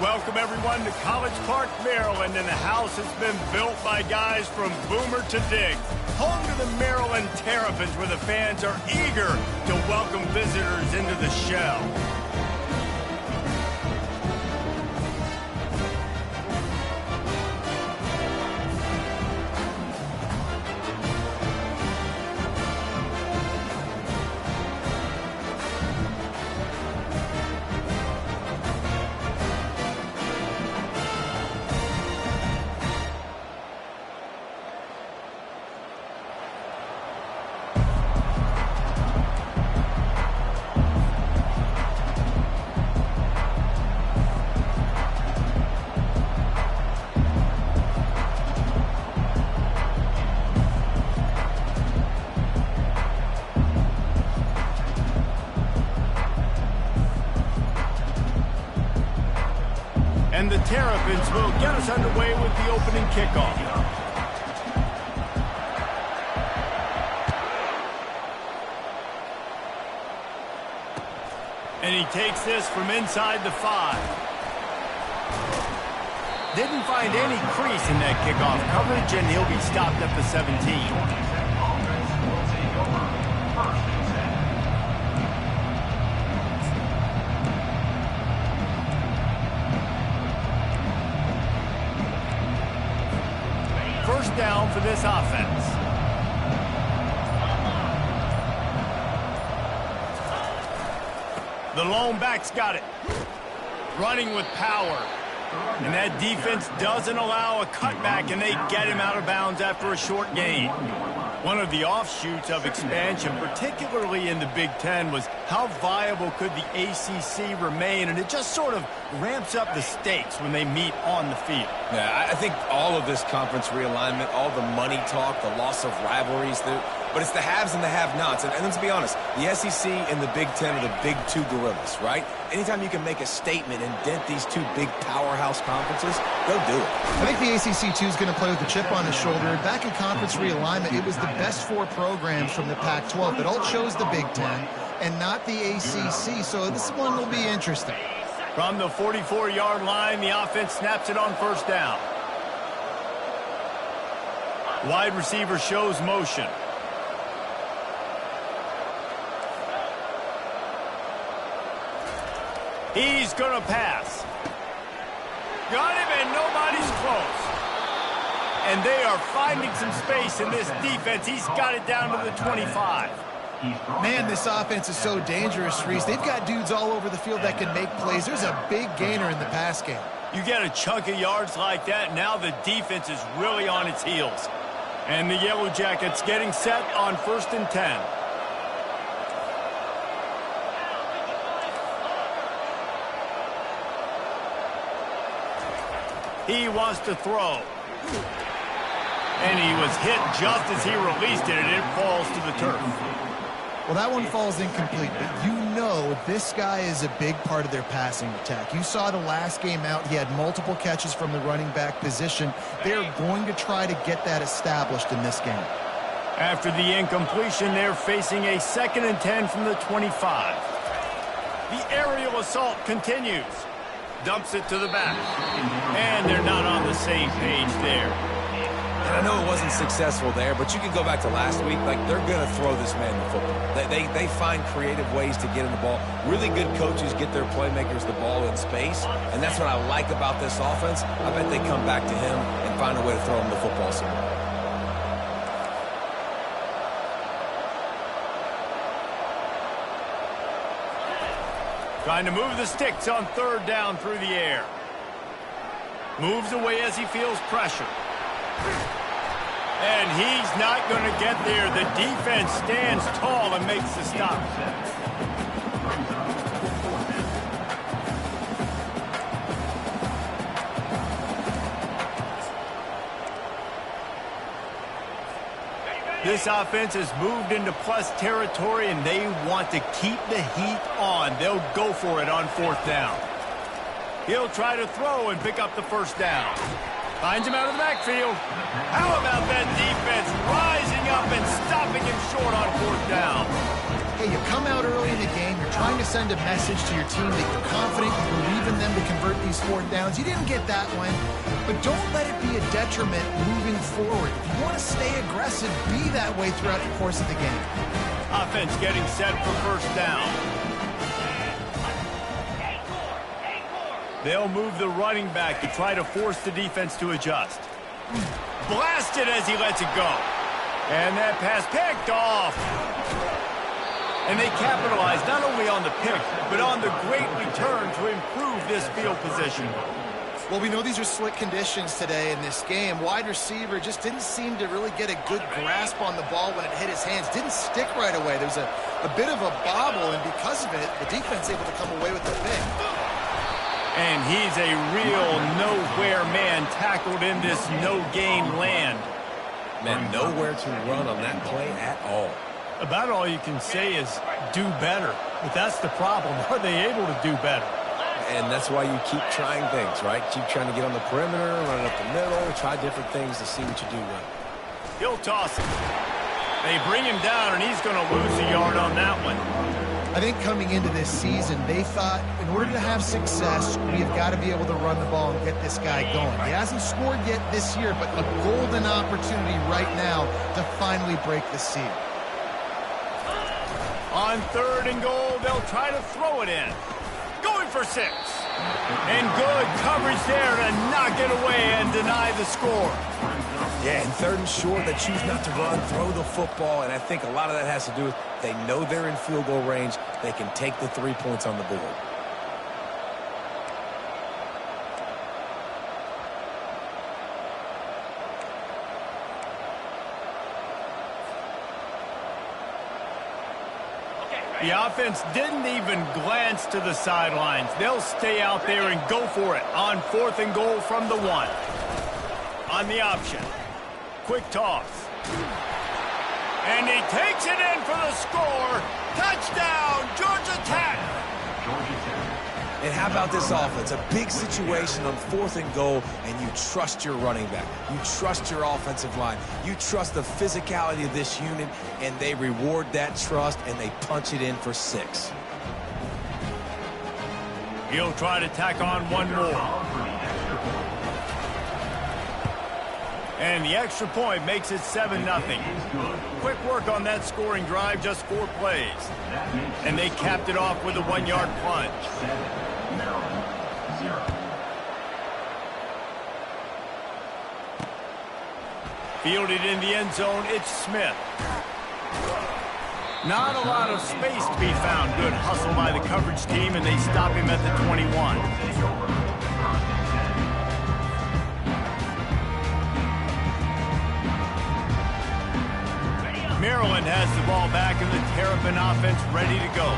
Welcome, everyone, to College Park, Maryland, and the house has been built by guys from Boomer to Diggs. Home to the Maryland Terrapins, where the fans are eager to welcome visitors into the shell. And the Terrapins will get us underway with the opening kickoff. And he takes this from inside the 5. Didn't find any crease in that kickoff coverage, and he'll be stopped at the 17. First down for this offense. The lone back's got it. Running with power. And that defense doesn't allow a cutback, and they get him out of bounds after a short gain. One of the offshoots of expansion, particularly in the Big Ten, was how viable could the ACC remain, and it just sort of ramps up the stakes when they meet on the field. Yeah, I think all of this conference realignment, all the money talk, the loss of rivalries, but it's the haves and the have-nots. And let's be honest, the SEC and the Big Ten are the big two gorillas, right? Anytime you can make a statement and dent these two big powerhouse conferences, go do it. I think the ACC, too, is going to play with a chip on his shoulder. Back in conference realignment, it was the best 4 programs from the Pac-12 that all chose the Big Ten and not the ACC, so this one will be interesting. From the 44-yard line, the offense snaps it on first down. Wide receiver shows motion. He's going to pass. Got him, and nobody's close. And they are finding some space in this defense. He's got it down to the 25. Man, this offense is so dangerous, Reese. They've got dudes all over the field that can make plays. There's a big gainer in the pass game. You get a chunk of yards like that, now the defense is really on its heels. And the Yellow Jackets getting set on 1st and 10. He wants to throw. And he was hit just as he released it, and it falls to the turf. Well, that one falls incomplete, but you know this guy is a big part of their passing attack. You saw the last game out, he had multiple catches from the running back position. They're going to try to get that established in this game. After the incompletion, they're facing a 2nd and 10 from the 25. The aerial assault continues. Dumps it to the back. And they're not on the same page there. And I know it wasn't successful there, but you can go back to last week. Like, they're going to throw this man the football. They find creative ways to get him the ball. Really good coaches get their playmakers the ball in space, and that's what I like about this offense. I bet they come back to him and find a way to throw him the football somewhere. Trying to move the sticks on 3rd down through the air. Moves away as he feels pressure. And he's not going to get there. The defense stands tall and makes the stop. This offense has moved into plus territory, and they want to keep the heat on. They'll go for it on 4th down. He'll try to throw and pick up the 1st down. Finds him out of the backfield. How about that defense rising up and stopping him short on 4th down? hey, you come out early in the game, you're trying to send a message to your team that you're confident, you believe in them to convert these fourth downs. You didn't get that one, but don't let it be a detriment moving forward. If you want to stay aggressive, be that way throughout the course of the game. Offense getting set for first down. They'll move the running back to try to force the defense to adjust. Blasted as he lets it go. And that pass picked off. And they capitalize not only on the pick, but on the great return to improve this field position. Well, we know these are slick conditions today in this game. Wide receiver just didn't seem to really get a good grasp on the ball when it hit his hands. Didn't stick right away. There was a bit of a bobble, and because of it, the defense able to come away with the pick. And he's a real nowhere man tackled in this no-gain land. Man, nowhere to run on that play at all. About all you can say is do better. But that's the problem. Are they able to do better? And that's why you keep trying things, right? Keep trying to get on the perimeter, run up the middle, try different things to see what you do well. He'll toss it. They bring him down, and he's going to lose a yard on that one. I think coming into this season, they thought in order to have success, we have got to be able to run the ball and get this guy going. He hasn't scored yet this year, but a golden opportunity right now to finally break the seal. On 3rd and goal, they'll try to throw it in. Going for 6. And good coverage there to knock it away and deny the score. Yeah, and 3rd and short, they choose not to run, throw the football, and I think a lot of that has to do with they know they're in field goal range. They can take the 3 points on the board. The offense didn't even glance to the sidelines. They'll stay out there and go for it on 4th and goal from the 1. On the option. Quick toss. And he takes it in for the score. Touchdown, Georgia Tech. And how about this offense? A big situation on 4th and goal, and you trust your running back. You trust your offensive line. You trust the physicality of this unit, and they reward that trust, and they punch it in for 6. He'll try to tack on one more. And the extra point makes it 7-0. Quick work on that scoring drive, just 4 plays. And they capped it off with a 1-yard plunge. Fielded in the end zone, it's Smith. Not a lot of space to be found. Good hustle by the coverage team, and they stop him at the 21. Maryland has the ball back and the Terrapin offense ready to go.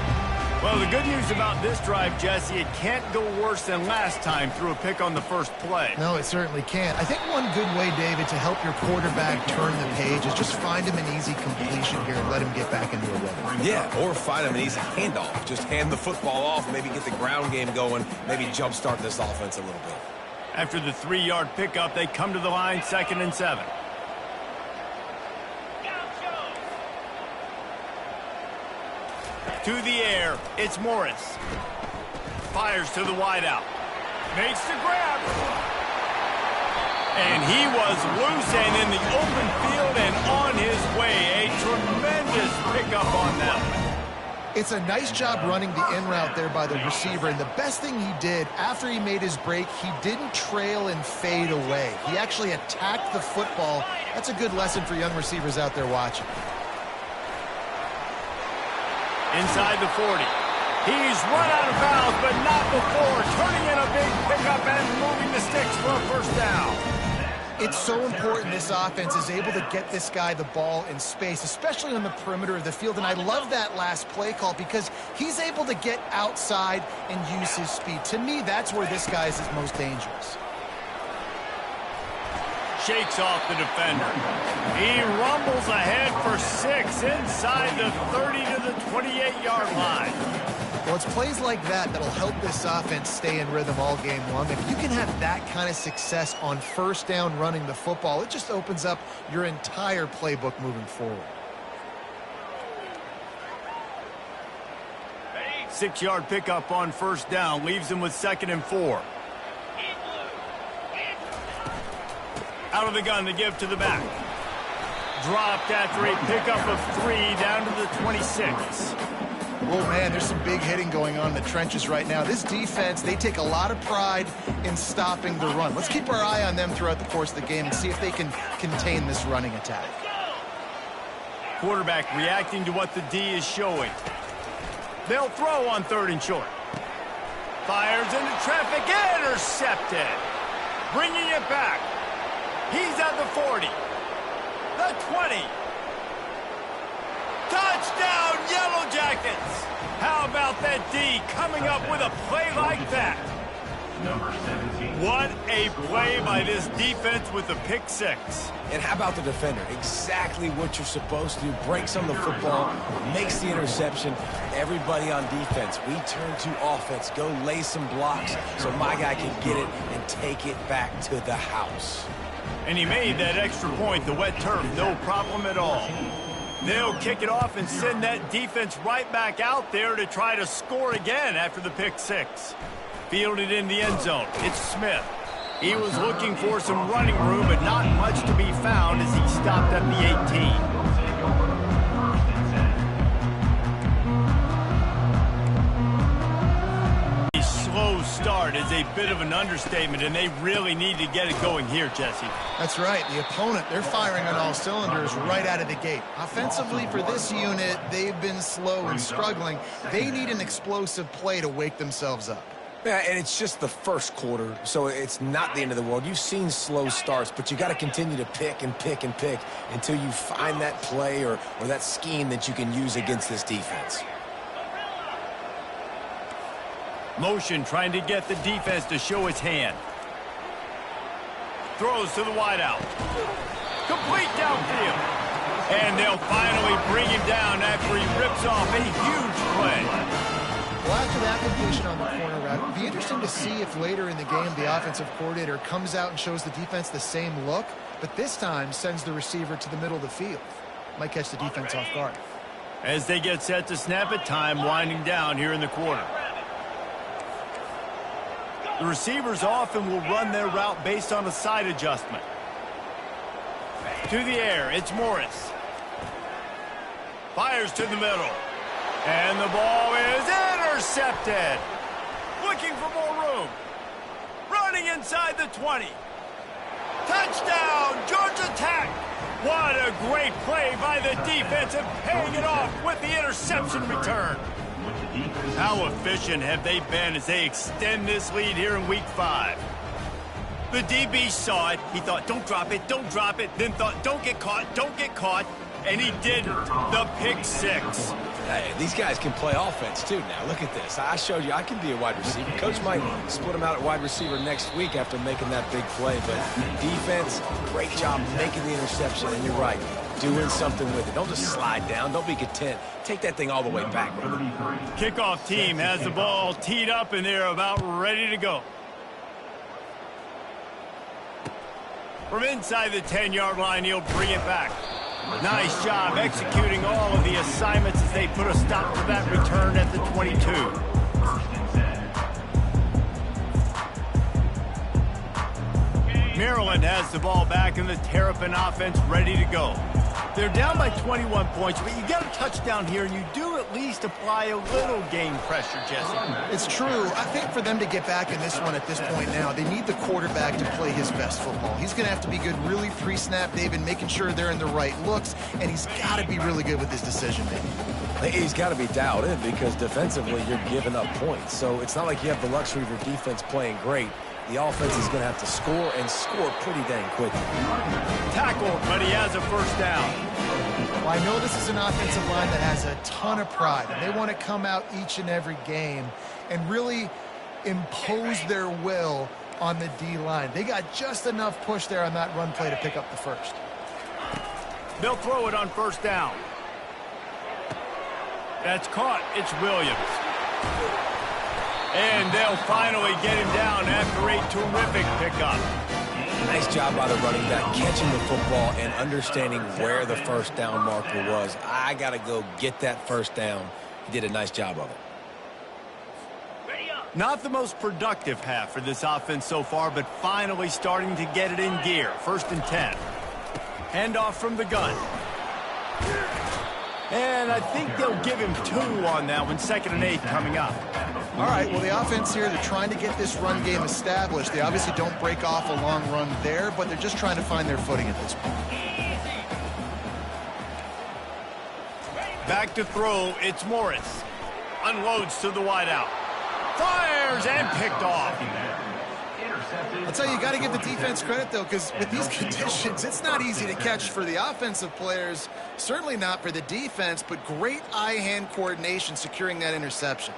Well, the good news about this drive, Jesse, it can't go worse than last time through a pick on the first play. No, it certainly can't. I think one good way, David, to help your quarterback turn the page is just find him an easy completion here and let him get back into a rhythm. Yeah, or find him an easy handoff. Just hand the football off, maybe get the ground game going, maybe jumpstart this offense a little bit. After the 3-yard pickup, they come to the line, 2nd and 7. To the air, it's Morris. Fires to the wideout. Makes the grab. And he was loose and in the open field and on his way. A tremendous pickup on that one. It's a nice job running the in route there by the receiver. And the best thing he did after he made his break, he didn't trail and fade away. He actually attacked the football. That's a good lesson for young receivers out there watching. Inside the 40. He's run out of bounds, but not before. Turning in a big pickup and moving the sticks for a first down. It's so important this offense is able to get this guy the ball in space, especially on the perimeter of the field. And I love that last play call because he's able to get outside and use his speed. To me, that's where this guy is his most dangerous. Shakes off the defender. He rumbles ahead for 6 inside the 30 to the 28-yard line. Well, it's plays like that that'll help this offense stay in rhythm all game long. If you can have that kind of success on first down running the football, it just opens up your entire playbook moving forward. 6-yard pickup on first down leaves him with 2nd and 4. Out of the gun to give to the back. Dropped after a pickup of 3 down to the 26. Oh, man, there's some big hitting going on in the trenches right now. This defense, they take a lot of pride in stopping the run. Let's keep our eye on them throughout the course of the game and see if they can contain this running attack. Quarterback reacting to what the D is showing. They'll throw on 3rd and short. Fires into traffic, intercepted. Bringing it back. He's at the 40. The 20. Touchdown, Yellow Jackets! How about that D coming up with a play like that? What a play by this defense with the pick 6. And how about the defender? Exactly what you're supposed to do. Breaks on the football, makes the interception. Everybody on defense, we turn to offense. Go lay some blocks so my guy can get it and take it back to the house. And he made that extra point, the wet turf, no problem at all. They'll kick it off and send that defense right back out there to try to score again after the pick 6. Fielded in the end zone. It's Smith. He was looking for some running room, but not much to be found as he stopped at the 18. A slow start is a bit of an understatement, and they really need to get it going here, Jesse. That's right. The opponent, they're firing on all cylinders right out of the gate. Offensively, for this unit, they've been slow and struggling. They need an explosive play to wake themselves up. Yeah, and it's just the first quarter, so it's not the end of the world. You've seen slow starts, but you got to continue to pick and pick and pick until you find that play or that scheme that you can use against this defense. Motion trying to get the defense to show its hand. Throws to the wideout. Complete downfield. And they'll finally bring him down after he rips off a huge play. Well, after that completion on the corner route, it'd be interesting to see if later in the game the offensive coordinator comes out and shows the defense the same look, but this time sends the receiver to the middle of the field. Might catch the defense off guard. As they get set to snap it, time winding down here in the quarter. The receivers often will run their route based on a side adjustment. To the air, it's Morris. Fires to the middle. And the ball is intercepted. Looking for more room. Running inside the 20. Touchdown, Georgia Tech. What a great play by the defense and paying it off with the interception return. How efficient have they been as they extend this lead here in Week 5? The DB saw it. He thought, don't drop it, then thought, don't get caught, and he didn't. The pick 6. Hey, these guys can play offense, too, now. Look at this. I showed you I can be a wide receiver. Coach might split him out at wide receiver next week after making that big play. But defense, great job making the interception. And you're right, doing something with it. Don't just slide down. Don't be content. Take that thing all the way back, brother. Kickoff team has the ball teed up, and they're about ready to go. From inside the 10-yard line, he'll bring it back. Nice job executing all of the assignments as they put a stop to that return at the 22. Maryland has the ball back and the Terrapin offense ready to go. They're down by 21 points, but you get a touchdown here, and you do at least apply a little game pressure, Jesse. It's true. I think for them to get back in this one at this point now, they need the quarterback to play his best football. He's going to have to be good really pre-snap, David, making sure they're in the right looks, and he's got to be really good with his decision-making. He's got to be dialed in because defensively you're giving up points. So it's not like you have the luxury of your defense playing great. The offense is going to have to score and score pretty dang quickly. Tackled, but he has a first down. Well, I know this is an offensive line that has a ton of pride, and they want to come out each and every game and really impose their will on the D-line. They got just enough push there on that run play to pick up the first. They'll throw it on first down. That's caught. It's Williams. And they'll finally get him down after a terrific pickup. Nice job by the running back, catching the football and understanding where the first down marker was. I got to go get that first down. He did a nice job of it. Not the most productive half for this offense so far, but finally starting to get it in gear. 1st and 10. Handoff from the gun. And I think they'll give him 2 on that one. 2nd and 8 coming up. All right, well, the offense here, they're trying to get this run game established. They obviously don't break off a long run there, but they're just trying to find their footing at this point. Back to throw, it's Morris. Unloads to the wideout. Fires and picked off. I'll tell you, you got to give the defense credit, though, because with these conditions, it's not easy to catch for the offensive players, certainly not for the defense, but great eye-hand coordination securing that interception.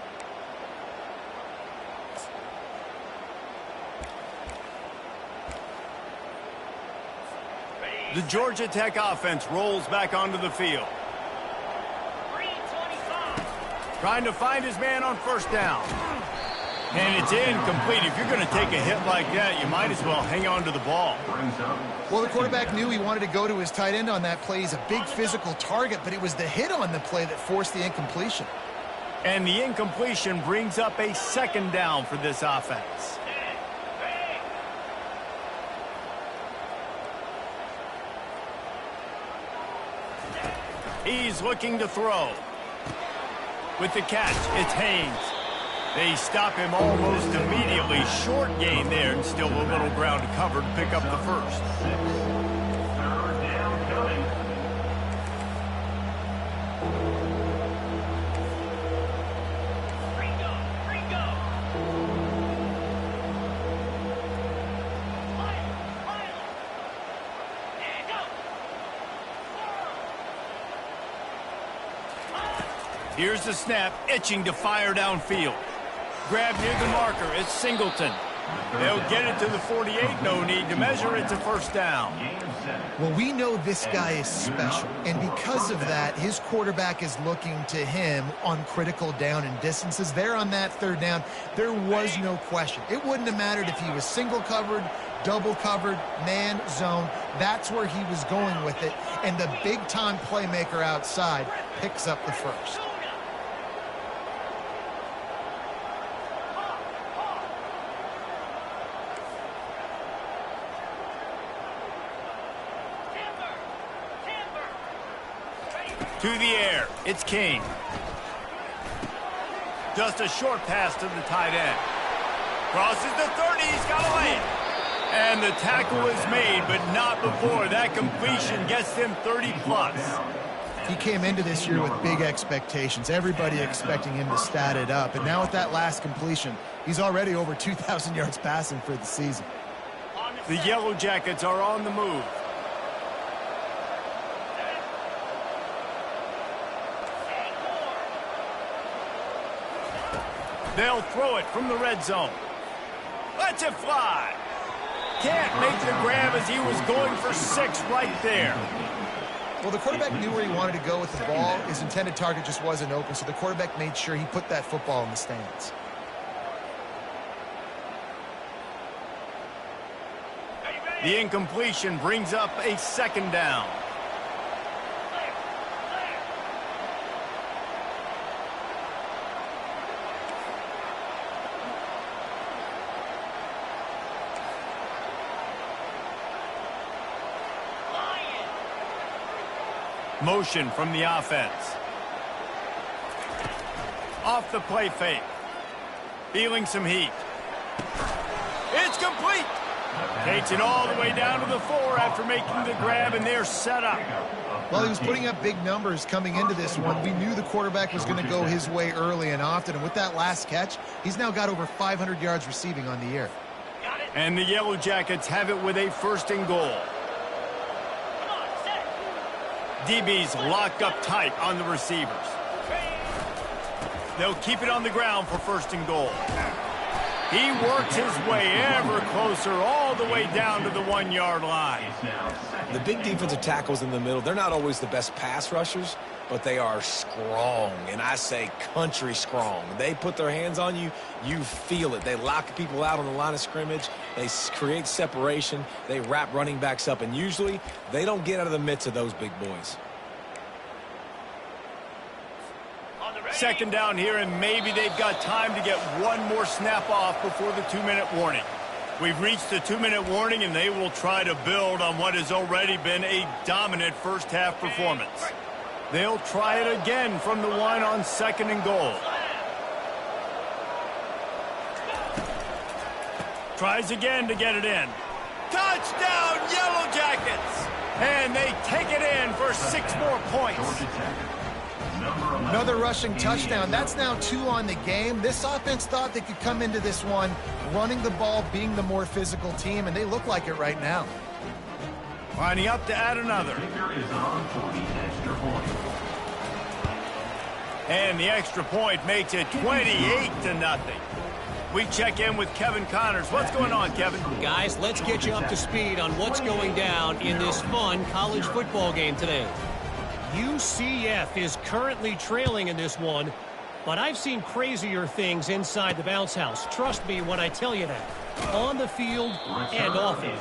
The Georgia Tech offense rolls back onto the field. Trying to find his man on 1st down. And it's incomplete. If you're going to take a hit like that, you might as well hang on to the ball. Well, the quarterback knew he wanted to go to his tight end on that play. He's a big physical target, but it was the hit on the play that forced the incompletion. And the incompletion brings up a 2nd down for this offense. He's looking to throw. With the catch, it's Haynes. They stop him almost immediately. Short gain there, and still a little ground to cover to pick up the 1st. 3rd down coming. Here's the snap, itching to fire downfield. Grab near the marker, it's Singleton. They'll get it to the 48, no need to measure it to 1st down. Well, we know this guy is special, and because of that, his quarterback is looking to him on critical down and distances. There on that 3rd down, there was no question. It wouldn't have mattered if he was single covered, double covered, man, zone. That's where he was going with it, and the big-time playmaker outside picks up the 1st. To the air, it's King. Just a short pass to the tight end. Crosses the 30, he's got a lane. And the tackle is made, but not before. That completion gets them 30+. He came into this year with big expectations. Everybody expecting him to stat it up. And now with that last completion, he's already over 2,000 yards passing for the season. The Yellow Jackets are on the move. They'll throw it from the red zone. Lets it fly. Can't make the grab as he was going for 6 right there. Well, the quarterback knew where he wanted to go with the ball. His intended target just wasn't open, so the quarterback made sure he put that football in the stands. The incompletion brings up a 2nd down. Motion from the offense. Off the play fake. Feeling some heat. It's complete. Takes it all the way down to the 4 after making the grab, and they're set up. Well, he was putting up big numbers coming into this one. We knew the quarterback was going to go his way early and often, and with that last catch, he's now got over 500 yards receiving on the year. And the Yellow Jackets have it with a 1st and goal. DB's locked up tight on the receivers. They'll keep it on the ground for 1st and goal. He works his way ever closer all the way down to the 1-yard line. The big defensive tackles in the middle, they're not always the best pass rushers, but they are strong, and I say country strong. They put their hands on you, you feel it. They lock people out on the line of scrimmage. They create separation. They wrap running backs up, and usually they don't get out of the midst of those big boys. Second down here, and maybe they've got time to get one more snap off before the 2-minute warning. We've reached the 2-minute warning, and they will try to build on what has already been a dominant first-half performance. They'll try it again from the 1 on 2nd and goal. Tries again to get it in. Touchdown, Yellow Jackets! And they take it in for 6 more points. Another rushing touchdown. That's now 2 on the game. This offense thought they could come into this one running the ball, being the more physical team, and they look like it right now. Lining up to add another. And the extra point makes it 28-0. We check in with Kevin Connors. What's going on, Kevin? Guys, let's get you up to speed on what's going down in this fun college football game today. UCF is currently trailing in this one, but I've seen crazier things inside the bounce house. Trust me when I tell you that. On the field and off it.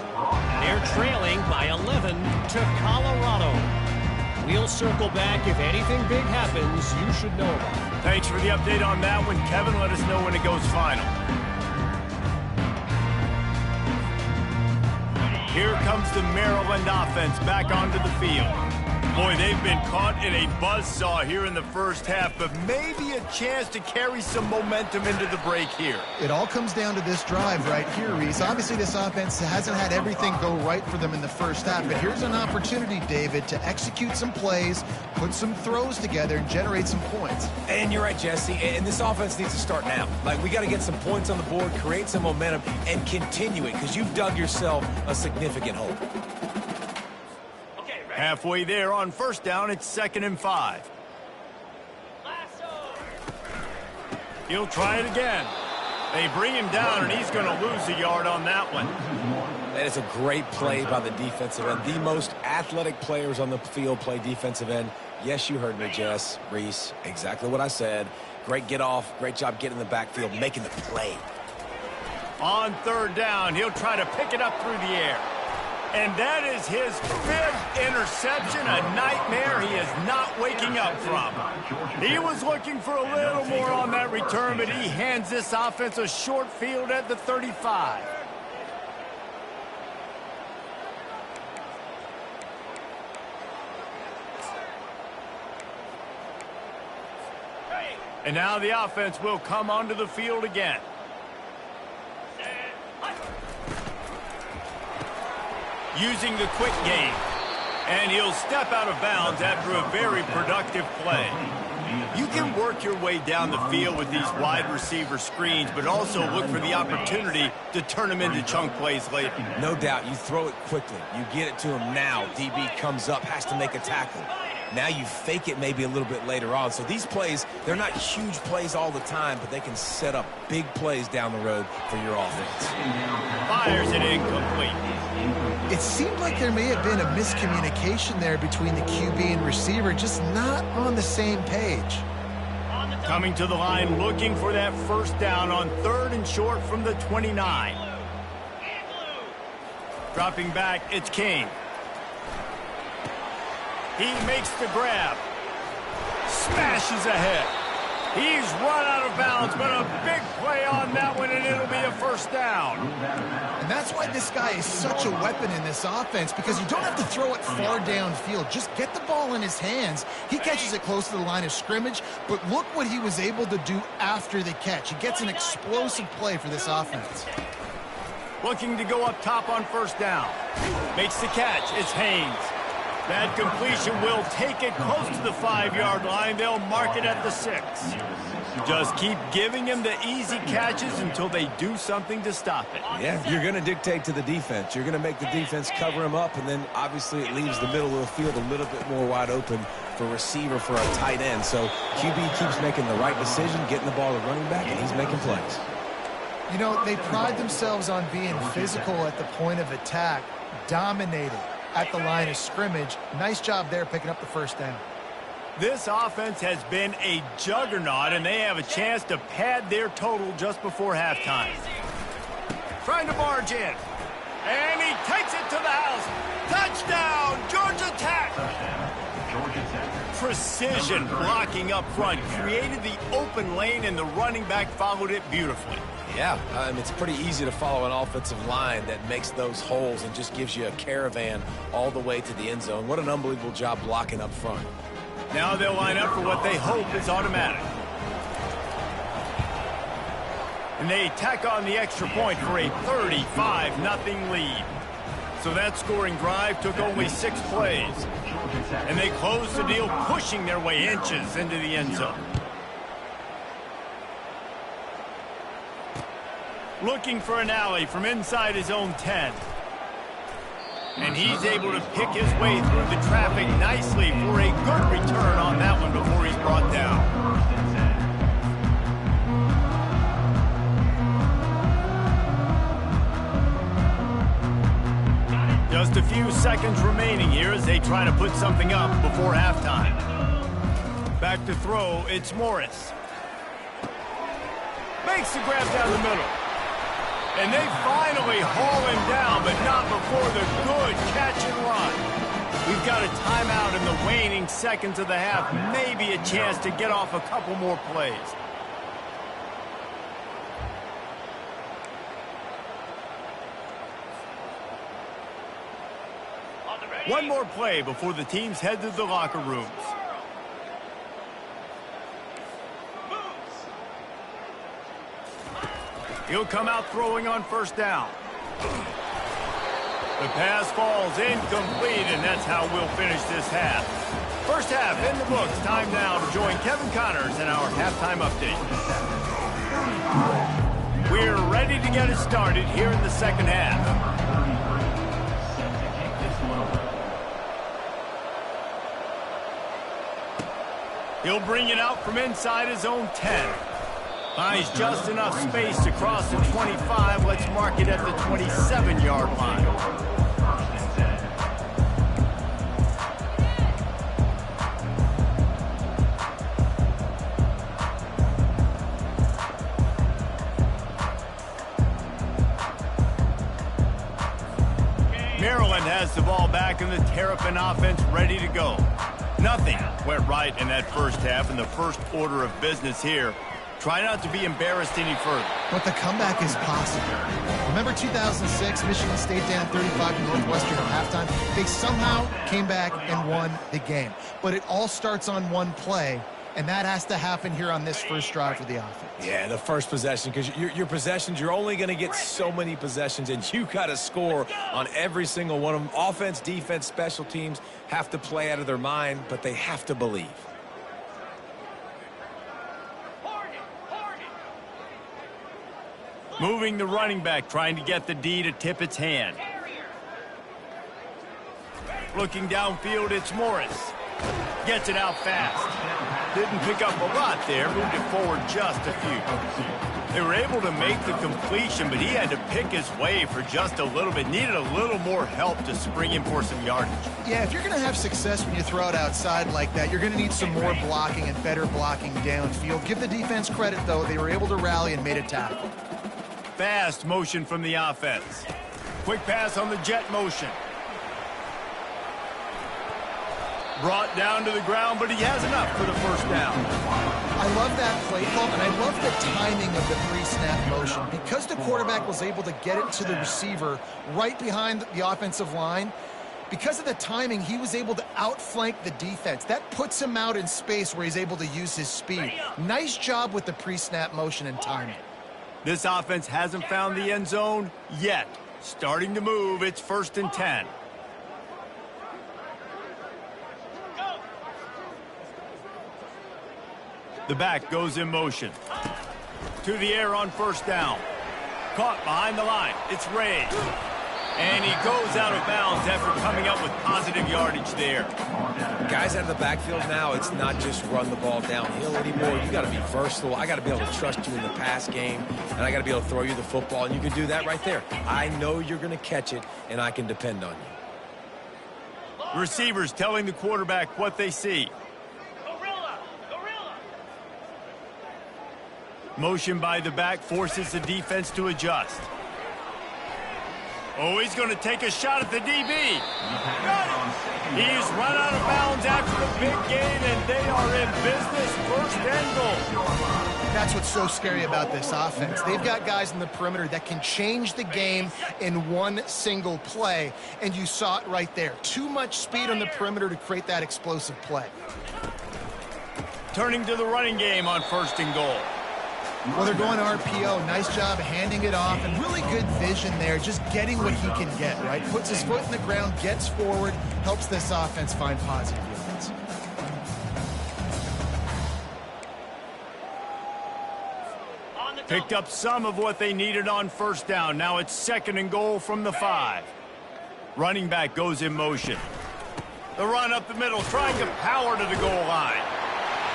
They're trailing by 11 to Colorado. We'll circle back if anything big happens you should know about. Thanks for the update on that one, Kevin. Let us know when it goes final. Here comes the Maryland offense back onto the field. Boy, they've been caught in a buzzsaw here in the first half, but maybe a chance to carry some momentum into the break here. It all comes down to this drive right here, Reese. Obviously, this offense hasn't had everything go right for them in the first half, but here's an opportunity, David, to execute some plays, put some throws together, and generate some points. And you're right, Jesse, and this offense needs to start now. Like, we got to get some points on the board, create some momentum, and continue it, because you've dug yourself a significant hole. Halfway there on first down, it's 2nd and 5. He'll try it again. They bring him down, and he's going to lose a yard on that one. That is a great play by the defensive end. The most athletic players on the field play defensive end. Yes, you heard me, Jess, Reese. Exactly what I said. Great get off. Great job getting in the backfield, making the play. On 3rd down, he'll try to pick it up through the air. And that is his 5th interception, a nightmare he is not waking up from. He was looking for a little more on that return, but he hands this offense a short field at the 35. And now the offense will come onto the field again. Using the quick game. And he'll step out of bounds after a very productive play. You can work your way down the field with these wide receiver screens, but also look for the opportunity to turn them into chunk plays later. No doubt. You throw it quickly. You get it to him now. DB comes up, has to make a tackle. Now you fake it maybe a little bit later on. So these plays, they're not huge plays all the time, but they can set up big plays down the road for your offense. Fires it incomplete. It seemed like there may have been a miscommunication there between the QB and receiver, just not on the same page. Coming to the line, looking for that first down on 3rd and short from the 29. Dropping back, it's King. He makes the grab. Smashes ahead. He's run out of bounds, but a big play on that one, and it'll be a first down. And that's why this guy is such a weapon in this offense, because you don't have to throw it far downfield. Just get the ball in his hands. He catches it close to the line of scrimmage, but look what he was able to do after the catch. He gets an explosive play for this offense. Looking to go up top on first down. Makes the catch. It's Haynes. That completion will take it close to the 5-yard line. They'll mark it at the 6. Just keep giving him the easy catches until they do something to stop it. Yeah, you're going to dictate to the defense. You're going to make the defense cover him up, and then obviously it leaves the middle of the field a little bit more wide open for receiver, for a tight end. So QB keeps making the right decision, getting the ball to running back, and he's making plays. You know, they pride themselves on being physical at the point of attack, dominating at the line of scrimmage. Nice job there picking up the first down. This offense has been a juggernaut, and they have a chance to pad their total just before halftime. Trying to barge in. And he takes it to the house. Touchdown, Georgia Tech. precision blocking up front, created the open lane, and the running back followed it beautifully. Yeah, it's pretty easy to follow an offensive line that makes those holes and just gives you a caravan all the way to the end zone. What an unbelievable job blocking up front. Now they'll line up for what they hope is automatic. And they tack on the extra point for a 35-0 lead. So that scoring drive took only 6 plays. And they closed the deal, pushing their way inches into the end zone. Looking for an alley from inside his own 10. And he's able to pick his way through the traffic nicely for a good return on that one before he's brought down. Just a few seconds remaining here as they try to put something up before halftime. Back to throw, it's Morris. Makes the grab down the middle. And they finally haul him down, but not before the good catch and run. We've got a timeout in the waning seconds of the half. Maybe a chance to get off a couple more plays. One more play before the teams head to the locker rooms. He'll come out throwing on first down. The pass falls incomplete, and that's how we'll finish this half. First half in the books. Time now to join Kevin Connors in our halftime update. We're ready to get it started here in the second half. He'll bring it out from inside his own 10. Finds just enough space to cross the 25. Let's mark it at the 27-yard line. Maryland has the ball back and the Terrapin offense ready to go. Nothing went right in that first half, and the first order of business here. Try not to be embarrassed any further. But the comeback is possible. Remember 2006, Michigan State down 35 to Northwestern at halftime? They somehow came back and won the game. But it all starts on one play, and that has to happen here on this first drive for the offense. Yeah, the first possession, because your possessions, you're only going to get so many possessions, and you got to score on every single one of them. Offense, defense, special teams have to play out of their mind, but they have to believe. Moving the running back, trying to get the D to tip its hand. Looking downfield, it's Morris. Gets it out fast. Didn't pick up a lot there, moved it forward just a few. They were able to make the completion, but he had to pick his way for just a little bit. Needed a little more help to spring in for some yardage. Yeah, if you're going to have success when you throw it outside like that, you're going to need some more blocking and better blocking downfield. Give the defense credit, though. They were able to rally and made a tackle. Fast motion from the offense. Quick pass on the jet motion. Brought down to the ground, but he has enough for the first down. I love that play call, and I love the timing of the pre-snap motion. Because the quarterback was able to get it to the receiver right behind the offensive line, because of the timing, he was able to outflank the defense. That puts him out in space where he's able to use his speed. Nice job with the pre-snap motion and timing. This offense hasn't found the end zone yet. Starting to move, it's 1st and 10. The back goes in motion. To the air on first down. Caught behind the line. It's Ray. And he goes out of bounds after coming up with positive yardage there. Guys out of the backfield now, it's not just run the ball downhill anymore. You got to be versatile. I got to be able to trust you in the pass game, and I got to be able to throw you the football, and you can do that right there. I know you're going to catch it, and I can depend on you. Receivers telling the quarterback what they see. Motion by the back forces the defense to adjust. Oh, he's going to take a shot at the DB. Got it. He's run out of bounds after the big gain, and they are in business. First and goal. That's what's so scary about this offense. They've got guys in the perimeter that can change the game in one single play, and you saw it right there. Too much speed on the perimeter to create that explosive play. Turning to the running game on first and goal. Well, they're going RPO. Nice job handing it off, and really good vision there, just getting what he can get, right? Puts his foot in the ground, gets forward, helps this offense find positive yards. Picked up some of what they needed on first down. Now it's second and goal from the 5. Running back goes in motion. The run up the middle, trying to power to the goal line.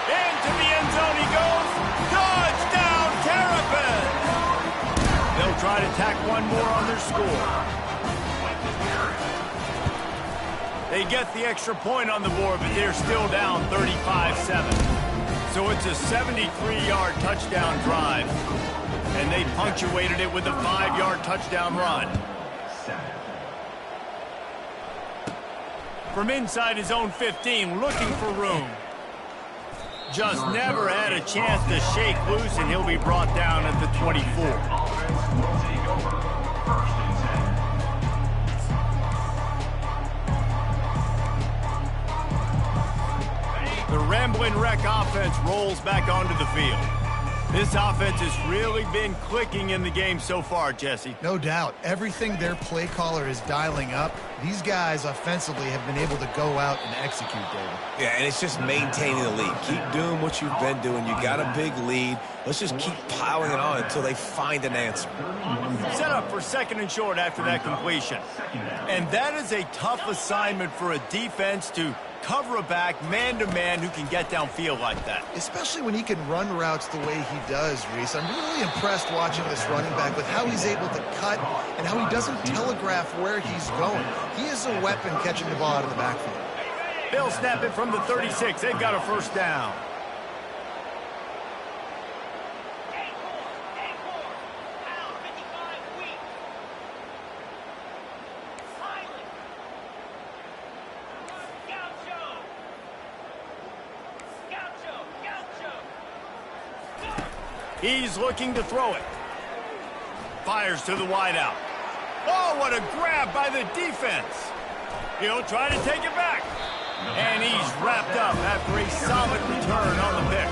Into the end zone he goes. Touchdown, Terrapin! They'll try to tack one more on their score. They get the extra point on the board, but they're still down 35-7. So it's a 73-yard touchdown drive, and they punctuated it with a 5-yard touchdown run. From inside his own 15, looking for room. Just never had a chance to shake loose, and he'll be brought down at the 24. The Rambling Wreck offense rolls back onto the field. This offense has really been clicking in the game so far, Jesse. No doubt. Everything their play caller is dialing up, these guys offensively have been able to go out and execute, David. Yeah, and it's just maintaining the lead. Keep doing what you've been doing. You got a big lead. Let's just keep piling it on until they find an answer. Set up for second and short after that completion. And that is a tough assignment for a defense to cover a back man-to-man who can get downfield like that. Especially when he can run routes the way he does, Reese. I'm really impressed watching this running back with how he's able to cut and how he doesn't telegraph where he's going. He is a weapon catching the ball out of the backfield. They'll snap it from the 36. They've got a first down. He's looking to throw it. Fires to the wideout. Oh, what a grab by the defense. He'll try to take it back. And he's wrapped up after a solid return on the pick.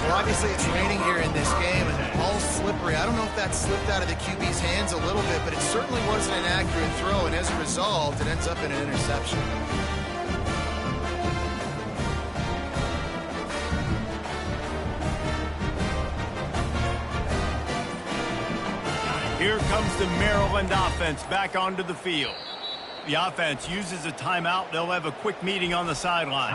Well, obviously it's raining here in this game, and the ball's slippery. I don't know if that slipped out of the QB's hands a little bit, but it certainly wasn't an accurate throw, and as a result, it ends up in an interception. Here comes the Maryland offense back onto the field. The offense uses a timeout. They'll have a quick meeting on the sideline.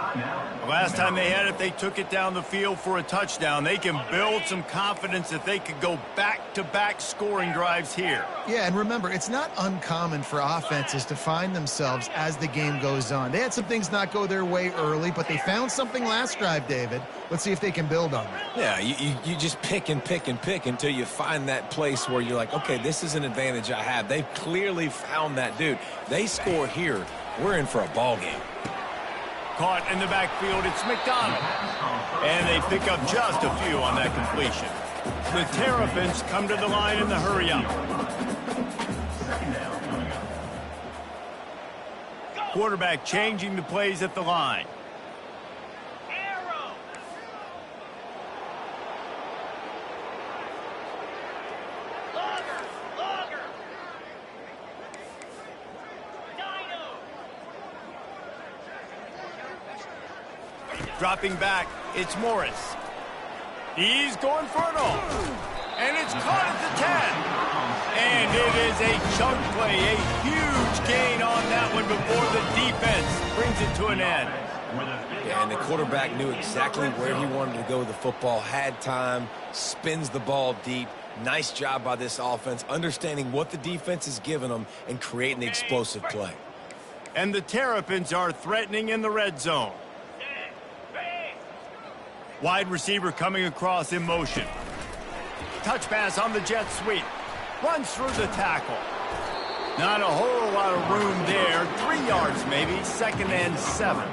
The last time they had it, they took it down the field for a touchdown. They can build some confidence that they could go back-to-back scoring drives here. Yeah, and remember, it's not uncommon for offenses to find themselves as the game goes on. They had some things not go their way early, but they found something last drive, David. Let's see if they can build on that. Yeah, you just pick and pick and pick until you find that place where you're like, okay, this is an advantage I have. They've clearly found that, dude. They score here, we're in for a ball game. Caught in the backfield, it's McDonald. And they pick up just a few on that completion. The Terrapins come to the line in the hurry-up. Quarterback changing the plays at the line. Dropping back, it's Morris. He's going for it all. And it's caught at the 10. And it is a chunk play, a huge gain on that one before the defense brings it to an end. Yeah, and the quarterback knew exactly where he wanted to go with the football, had time, spins the ball deep. Nice job by this offense, understanding what the defense is giving them and creating the explosive play. And the Terrapins are threatening in the red zone. Wide receiver coming across in motion. Touch pass on the jet sweep. Runs through the tackle. Not a whole lot of room there. 3 yards maybe, 2nd and 7.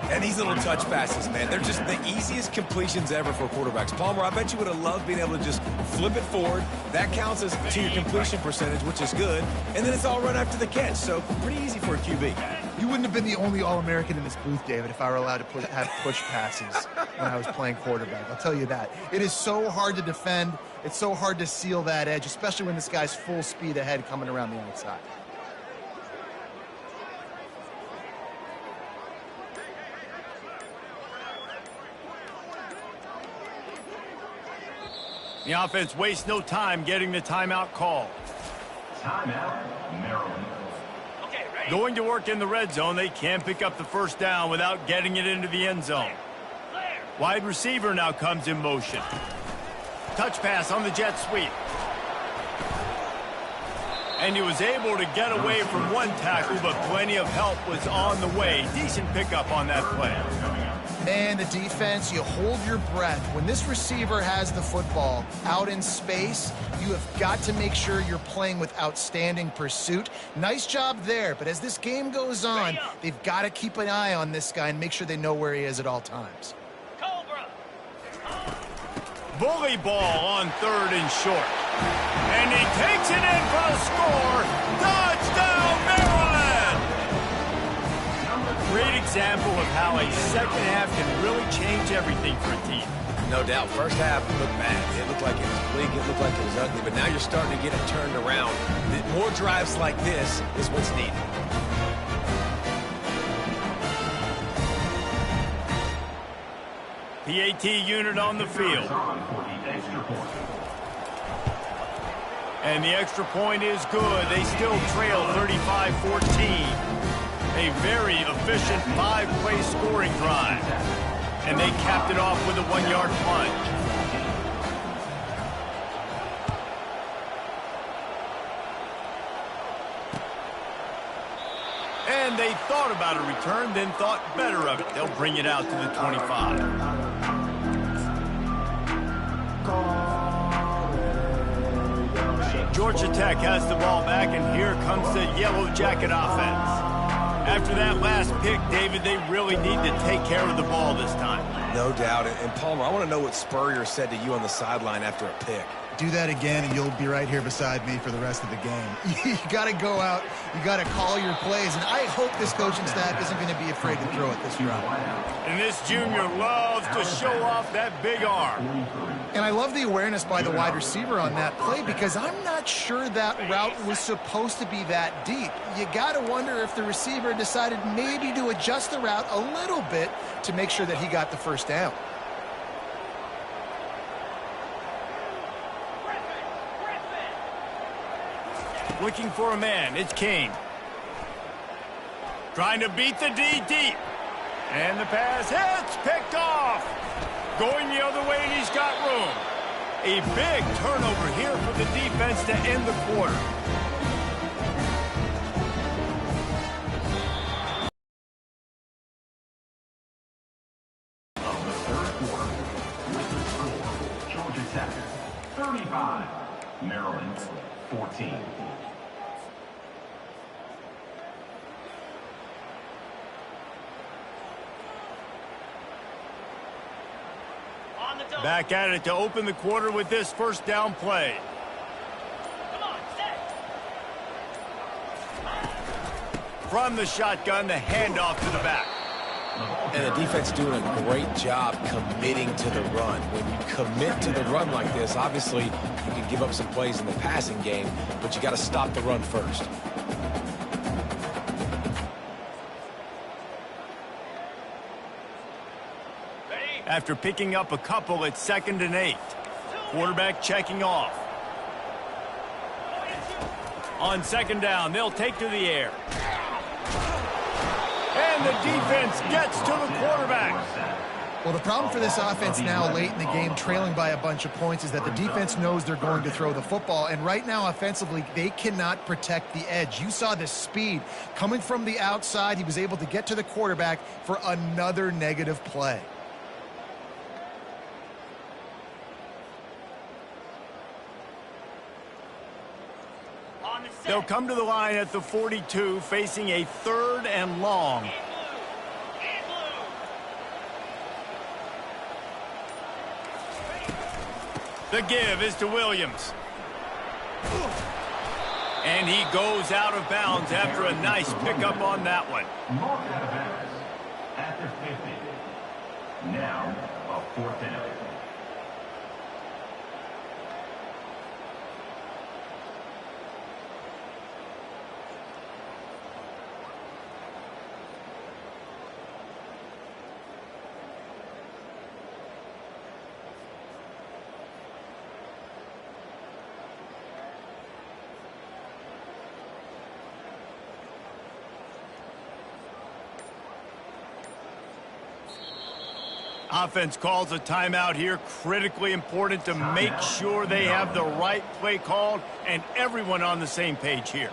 And these little touch passes, man, they're just the easiest completions ever for quarterbacks. Palmer, I bet you would have loved being able to just flip it forward. That counts as to your completion percentage, which is good. And then it's all run after the catch, so pretty easy for a QB. You wouldn't have been the only All-American in this booth, David, if I were allowed to have push passes when I was playing quarterback. I'll tell you that. It is so hard to defend. It's so hard to seal that edge, especially when this guy's full speed ahead coming around the outside. The offense wastes no time getting the timeout call. Timeout, Maryland. Going to work in the red zone, they can't pick up the first down without getting it into the end zone. Wide receiver now comes in motion. Touch pass on the jet sweep. And he was able to get away from one tackle, but plenty of help was on the way. Decent pickup on that play. Man, the defense, you hold your breath. When this receiver has the football out in space, you have got to make sure you're playing with outstanding pursuit. Nice job there, but as this game goes on, they've got to keep an eye on this guy and make sure they know where he is at all times. Bully ball on 3rd and short. And he takes it in for a score. Touchdown, Maryland! Great example of how a second half can really change everything for a team. No doubt. First half looked bad. It looked like it was bleak. It looked like it was ugly. But now you're starting to get it turned around. More drives like this is what's needed. PAT unit on the field. And the extra point is good. They still trail 35-14. A very efficient 5-play scoring drive. And they capped it off with a 1-yard plunge. And they thought about a return, then thought better of it. They'll bring it out to the 25. Georgia Tech has the ball back, and here comes the Yellow Jacket offense. After that last pick, David, they really need to take care of the ball this time. No doubt. And Palmer, I want to know what Spurrier said to you on the sideline after a pick. Do that again, and you'll be right here beside me for the rest of the game. You got to go out. You got to call your plays, and I hope this coaching staff isn't going to be afraid to throw it this route. And this junior loves to show off that big arm. And I love the awareness by the wide receiver on that play because I'm not sure that route was supposed to be that deep. You got to wonder if the receiver decided maybe to adjust the route a little bit to make sure that he got the first down. Looking for a man. It's Kane. Trying to beat the D deep. And the pass hits. Picked off. Going the other way, and he's got room. A big turnover here for the defense to end the quarter. Of the third quarter, with the score, Georgia Tech 35, Maryland 14. Back at it to open the quarter with this first down play. From the shotgun, the handoff to the back. And the defense doing a great job committing to the run. When you commit to the run like this, obviously you can give up some plays in the passing game, but you got to stop the run first. After picking up a couple, it's 2nd and 8. Quarterback checking off. On 2nd down, they'll take to the air. And the defense gets to the quarterback. Well, the problem for this offense now late in the game, trailing by a bunch of points, is that the defense knows they're going to throw the football. And right now, offensively, they cannot protect the edge. You saw the speed coming from the outside. He was able to get to the quarterback for another negative play. They'll come to the line at the 42, facing a 3rd and long. The give is to Williams. And he goes out of bounds after a nice pickup on that one. Mark out of bounds at the 50. Now, a 4th down. Offense calls a timeout here. Critically important to make sure they have the right play called and everyone on the same page here.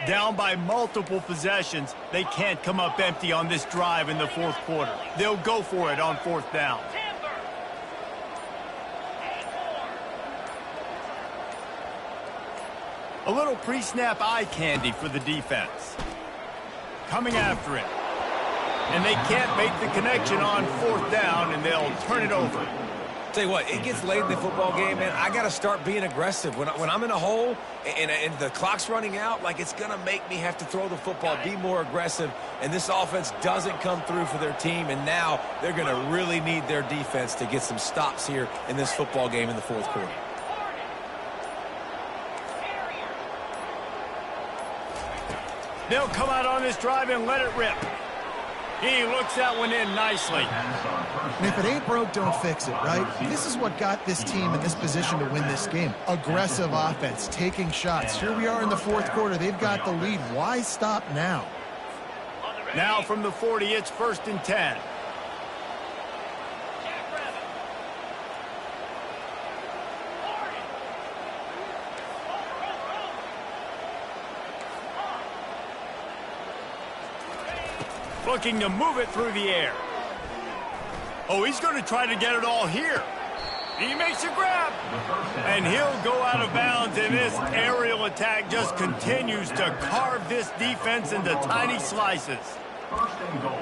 Down by multiple possessions, they can't come up empty on this drive in the 4th quarter. They'll go for it on 4th down. A little pre-snap eye candy for the defense. Coming after it. And they can't make the connection on 4th down, and they'll turn it over. Tell you what, it gets late in the football game, man. I got to start being aggressive. When I'm in a hole and the clock's running out, like, it's going to make me have to throw the football, be more aggressive, and this offense doesn't come through for their team, and now they're going to really need their defense to get some stops here in this football game in the 4th quarter. They'll come out on this drive and let it rip. He looks that one in nicely. And if it ain't broke, don't fix it, right? This is what got this team in this position to win this game. Aggressive offense, taking shots. Here we are in the 4th quarter. They've got the lead. Why stop now? Now from the 40, it's 1st and 10. Looking to move it through the air. Oh, he's going to try to get it all here. He makes a grab. And he'll go out of bounds, and this aerial attack just continues to carve this defense into tiny slices. 1st and goal,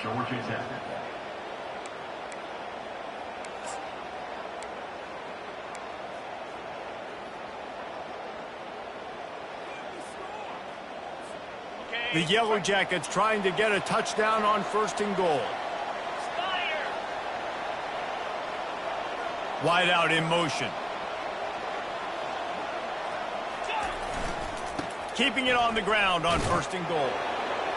Georgia Tech. The Yellow Jackets trying to get a touchdown on 1st and goal. Wide out in motion. Keeping it on the ground on 1st and goal.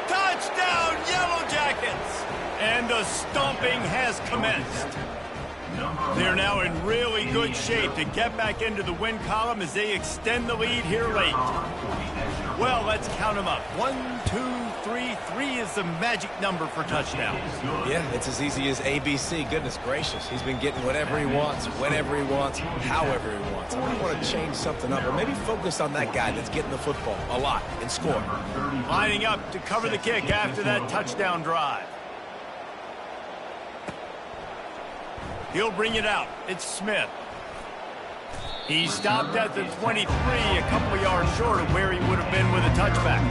Touchdown, Yellow Jackets! And the stomping has commenced. They're now in really good shape to get back into the win column as they extend the lead here late. Well, let's count them up. 1, 2, 3. 3 is the magic number for touchdowns. Yeah, it's as easy as ABC. Goodness gracious. He's been getting whatever he wants, whenever he wants, however he wants. I might want to change something up, or maybe focus on that guy that's getting the football a lot and score. Lining up to cover the kick after that touchdown drive. He'll bring it out. It's Smith. He stopped at the 23, a couple yards short of where he would have been with a touchback.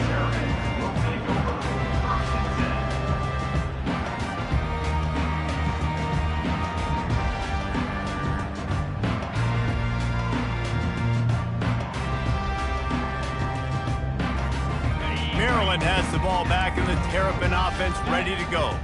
Maryland has the ball back and the Terrapin offense ready to go.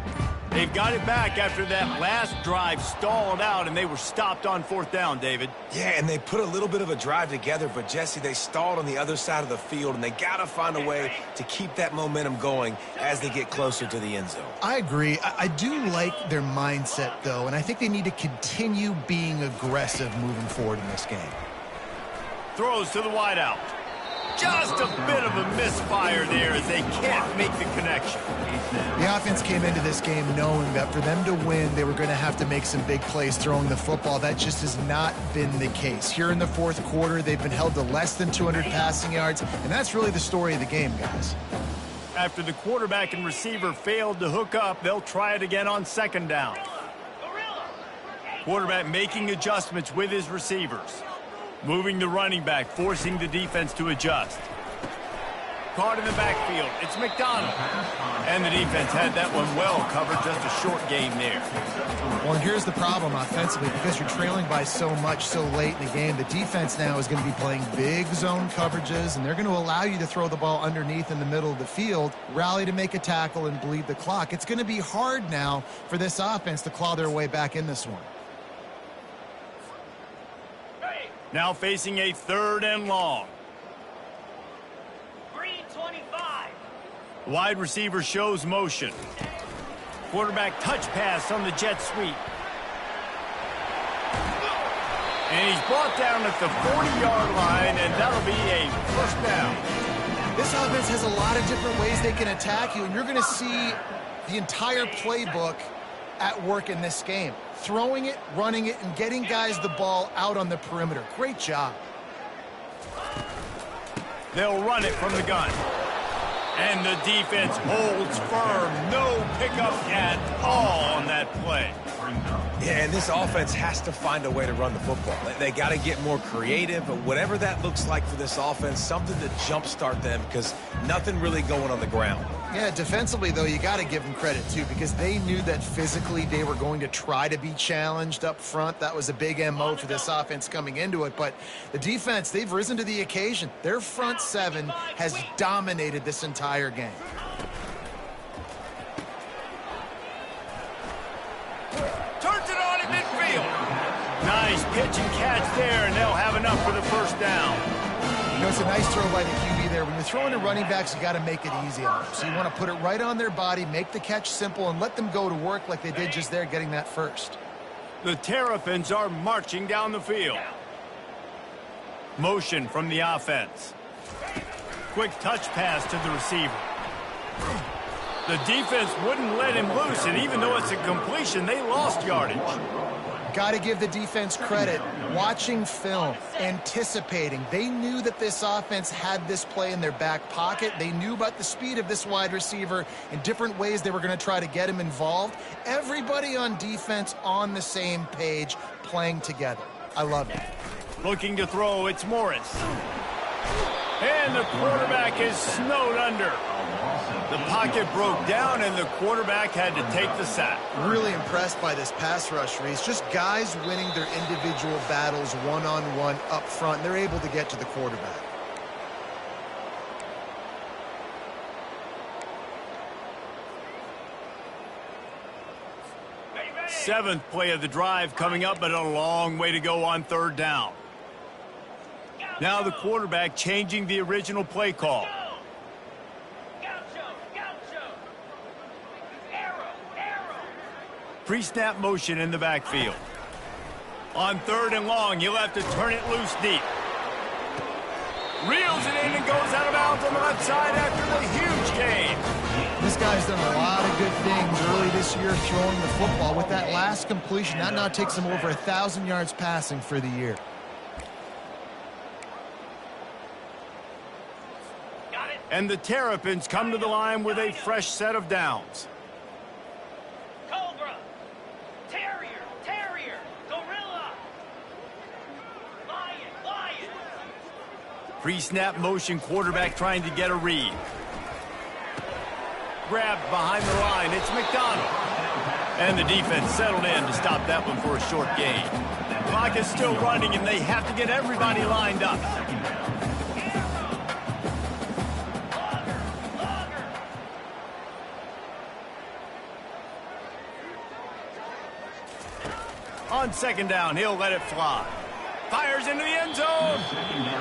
They've got it back after that last drive stalled out, and they were stopped on 4th down, David. Yeah, and they put a little bit of a drive together, but, Jesse, they stalled on the other side of the field, and they got to find a way to keep that momentum going as they get closer to the end zone. I agree. I do like their mindset, though, and I think they need to continue being aggressive moving forward in this game. Throws to the wideout. Just a bit of a misfire there as they can't make the connection. The offense came into this game knowing that for them to win, they were going to have to make some big plays throwing the football. That just has not been the case. Here in the fourth quarter, they've been held to less than 200 passing yards, and that's really the story of the game, guys. After the quarterback and receiver failed to hook up, they'll try it again on second down. Quarterback making adjustments with his receivers. Moving the running back, forcing the defense to adjust. Caught in the backfield. It's McDonald. And the defense had that one well covered. Just a short game there. Well, and here's the problem offensively. Because you're trailing by so much so late in the game, the defense now is going to be playing big zone coverages, and they're going to allow you to throw the ball underneath in the middle of the field, rally to make a tackle, and bleed the clock. It's going to be hard now for this offense to claw their way back in this one. Now facing a 3rd and long. Green 25. Wide receiver shows motion. Quarterback touch pass on the jet sweep. And he's brought down at the 40-yard line, and that'll be a 1st down. This offense has a lot of different ways they can attack you, and you're going to see the entire playbook at work in this game. Throwing it, running it, and getting guys the ball out on the perimeter. Great job. They'll run it from the gun. And the defense holds firm. No pickup at all on that play. Yeah, and this offense has to find a way to run the football. They got to get more creative, but whatever that looks like for this offense, something to jumpstart them because nothing really going on the ground. Yeah, defensively, though, you got to give them credit, too, because they knew that physically they were going to try to be challenged up front. That was a big MO for this offense coming into it. But the defense, they've risen to the occasion. Their front 7 has dominated this entire game. Turns it on at midfield. Nice pitch and catch there, and they'll have enough for the 1st down. You know, it's a nice throw by the QB there. When you're throwing to running backs, you got to make it easy on them. So you want to put it right on their body, make the catch simple, and let them go to work like they did just there, getting that first. The Terrapins are marching down the field. Motion from the offense. Quick touch pass to the receiver. The defense wouldn't let him loose, and even though it's a completion, they lost yardage. Got to give the defense credit. Watching film, anticipating. They knew that this offense had this play in their back pocket. They knew about the speed of this wide receiver and different ways they were going to try to get him involved. Everybody on defense on the same page, playing together. I love it. Looking to throw, it's Morris. And the quarterback is snowed under. The pocket broke down, and the quarterback had to take the sack. Really impressed by this pass rush, Reese. Just guys winning their individual battles one-on-one up front. They're able to get to the quarterback. Seventh play of the drive coming up, but a long way to go on 3rd down. Now the quarterback changing the original play call. Pre-snap motion in the backfield. On 3rd and long, you'll have to turn it loose deep. Reels it in and goes out of bounds on the left side after the huge gain. This guy's done a lot of good things early this year throwing the football. With that last completion, that now takes him over 1,000 yards passing for the year. And the Terrapins come to the line with a fresh set of downs. Cobra. Terrier. Gorilla. Lion. Pre-snap motion, quarterback trying to get a read. Grabbed behind the line, it's McDonald. And the defense settled in to stop that one for a short gain. Clock is still running, and they have to get everybody lined up. On 2nd down, he'll let it fly. Fires into the end zone.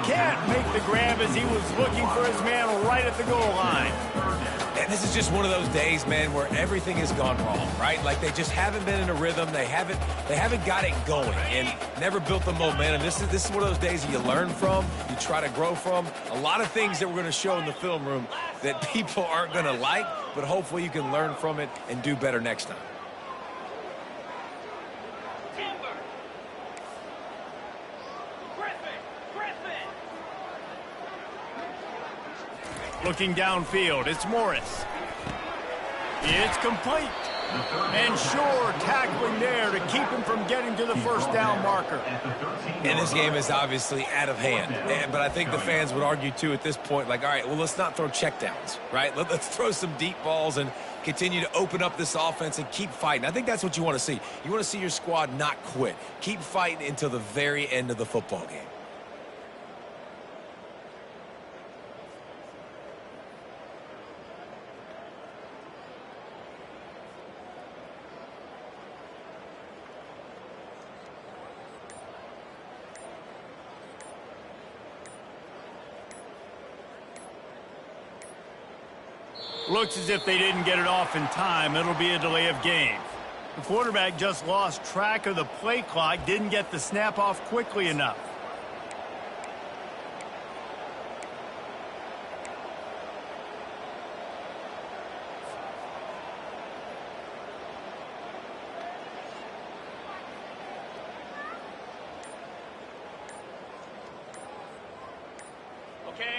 Can't make the grab as he was looking for his man right at the goal line. And this is just one of those days, man, where everything has gone wrong, right? Like they just haven't been in a rhythm. They haven't got it going and never built the momentum. This is one of those days that you learn from, you try to grow from. A lot of things that we're going to show in the film room that people aren't going to like, but hopefully you can learn from it and do better next time. Looking downfield, it's Morris. It's complete. And sure, tackling there to keep him from getting to the first down marker. And this game is obviously out of hand. But I think the fans would argue, too, at this point, like, all right, well, let's not throw checkdowns, right? Let's throw some deep balls and continue to open up this offense and keep fighting. I think that's what you want to see. You want to see your squad not quit. Keep fighting until the very end of the football game. Looks as if they didn't get it off in time. It'll be a delay of game. The quarterback just lost track of the play clock, didn't get the snap off quickly enough.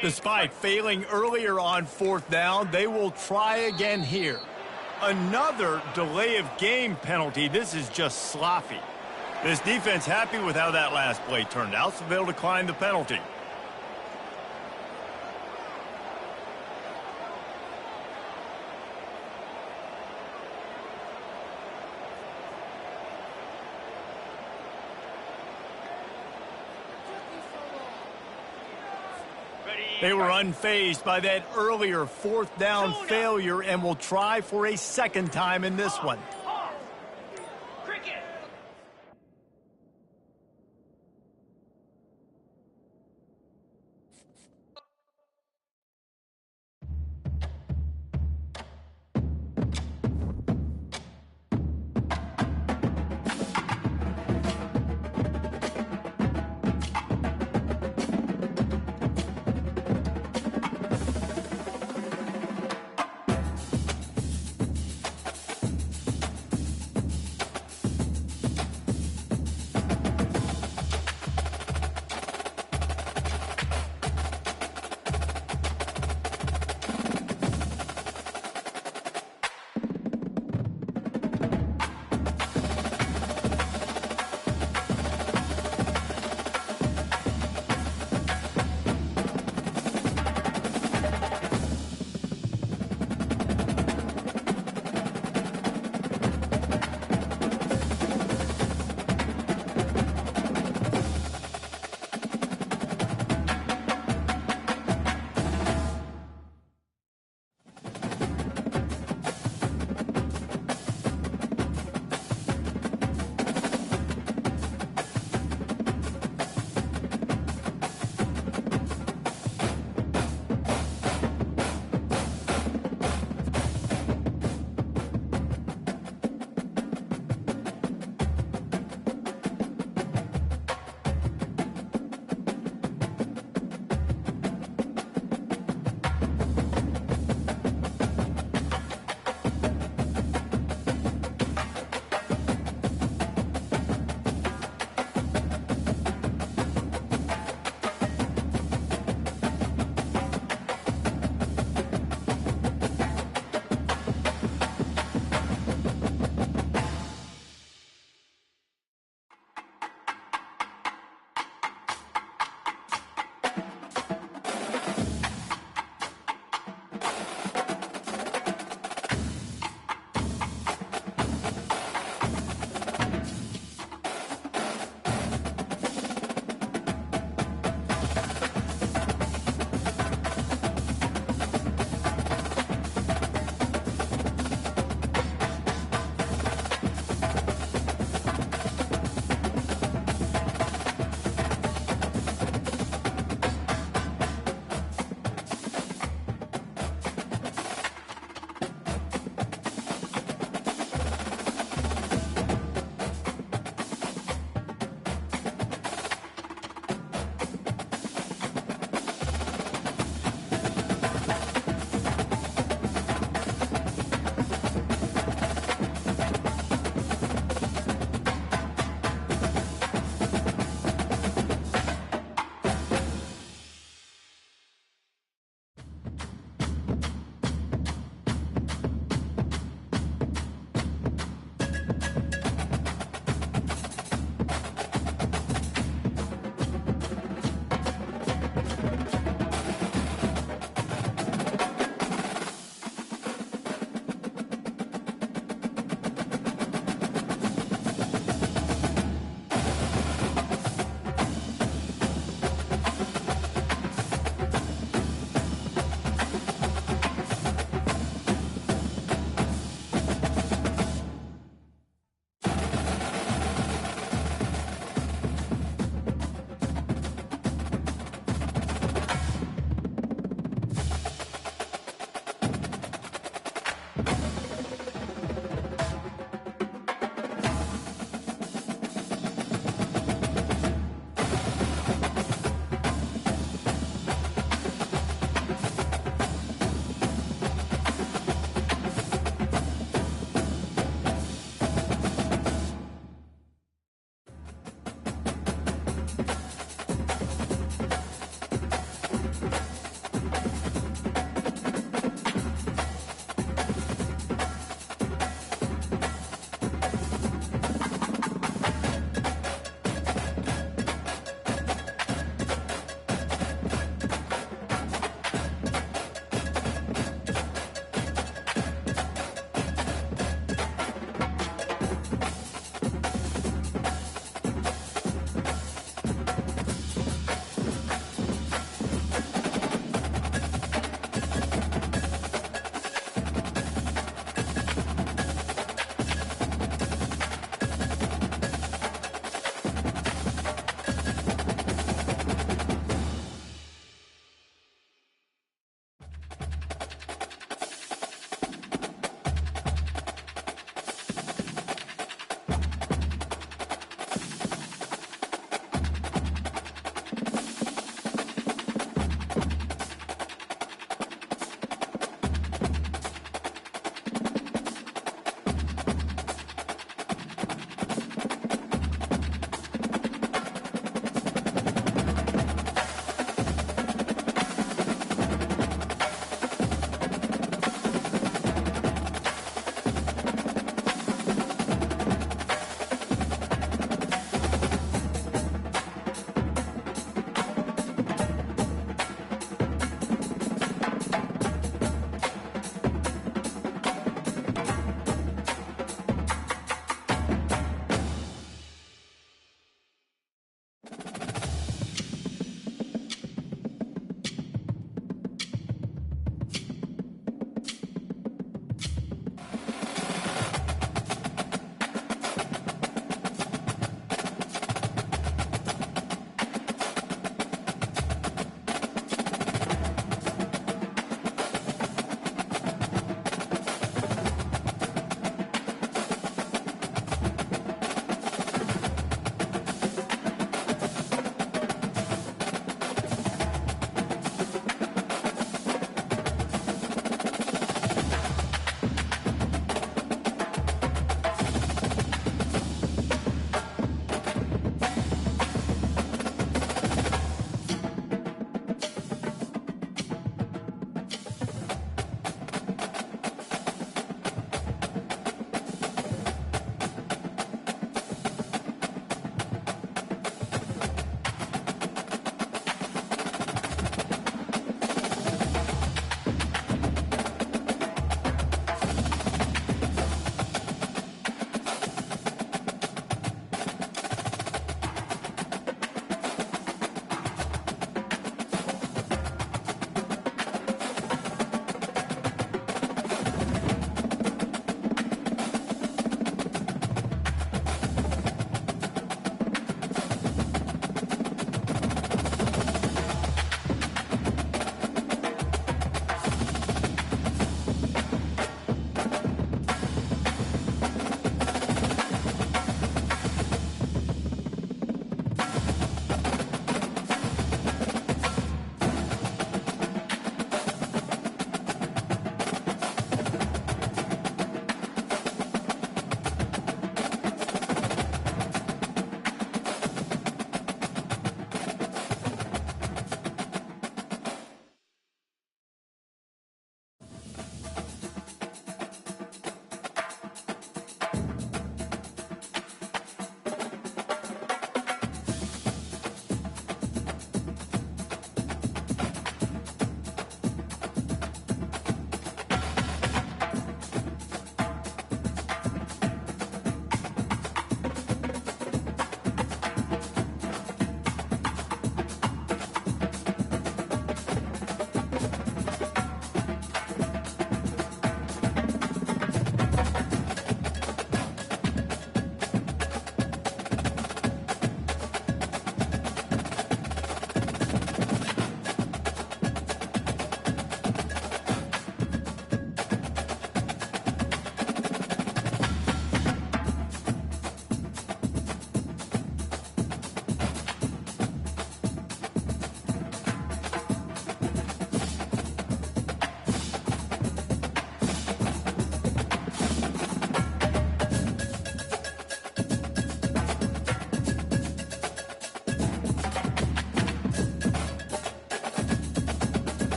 Despite failing earlier on fourth down, they will try again here. Another delay of game penalty. This is just sloppy. This defense happy with how that last play turned out, so they'll decline the penalty. They were unfazed by that earlier fourth down failure and will try for a second time in this one.